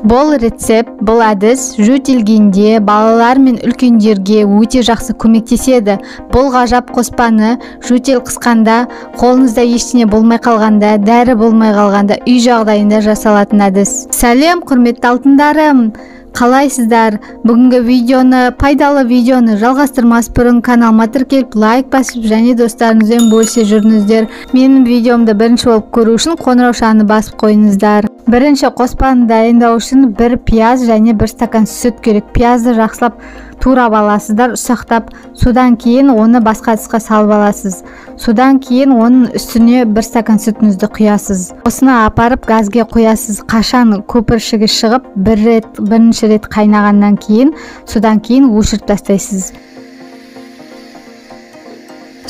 Бұл рецепт, бұл әдіс жөтел келгенде балалар мен үлкендерге өте жақсы көмектеседі. Бұл ғажап қоспаны жөтел қысқанда, қолыңызда ештеңе болмай қалғанда, дәрі болмай қалғанда үй жағдайында жасалатын әдіс. Сәлем, құрметті алтындарым. Қалайсыздар? Бүгінгі видеоны, пайдалы видеоны жалғастырмас бұрын каналыма тіркеліп, лайк басып және достарыңызбен бөлісе жүріңіздер. Менің видеомды бірінші болып көру үшін қоңыраушаны басып қойыңыздар. Бірінші қоспаны дайындау үшін 1 пияз және 1 стакан сүт керек. Пиязды жақсылап турап аласыздар, ұсақтап. Содан кейін оны басқа ыдысқа салып аласыз. Содан кейін оның үстіне 1 стакан сүтіңізді құясыз. Осыны апарып газге қоясыз. Қашан көпіршігі шығып, бірінші рет қайнағаннан кейін, содан кейін өшіріп тастайсыз.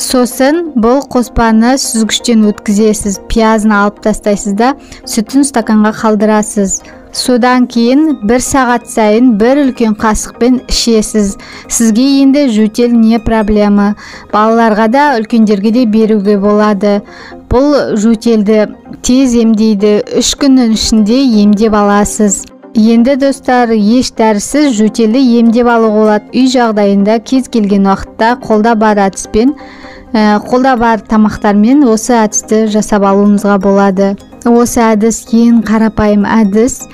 Сосын бұл қоспаны сүзгіштен өткізесіз. Пиязын алып тастайсыз да, сүтін стаканға қалдырасыз. Содан кейін 1 сағат сайын 1 үлкен қасықпен ішесіз. Сізге енді жөтел не проблема. Балаларға да, үлкендерге де беруге болады. Бұл жөтелді тез емдейді. 3 күннің ішінде емдеп аласыз. Енді достар, еш дәрісіз жөтелді емдеп алуға болады. Үй жағдайында кез келген уақытта қолда бар әдіспен, қолда бар тамақтармен осы әдісті жасап алуыңызға болады. Осы әдіс ең қарапайым әдіс,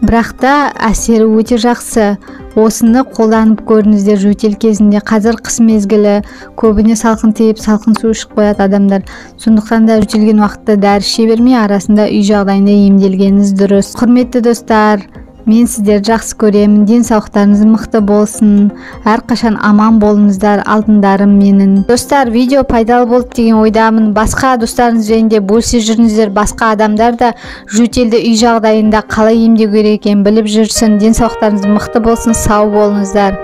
бірақ та әсері өте жақсы. Осыны қолданып көріңіздер жөтел кезінде. Қазір қыс мезгілі, көбіне салқын тиіп, салқын су ішіп қояды адамдар. Сондықтан да жөтелген уақытта дәрі іше бермей, арасында үй жағдайында емделгеніңіз дұрыс. Құрметті достар, мен сіздерді жақсы көремін. Денсаулықтарыңыз мықты болсын. Әрқашан аман болыңыздар, алтындарым менің. Достар, видео пайдалы болды деген ойдамын. Басқа достарыңыз жайында бөлісе жүріңіздер. Басқа адамдар да жөтелді үй жағдайында қалай емдеу керек екенін біліп жүрсін. Денсаулықтарыңыз мықты болсын, сау болыңыздар.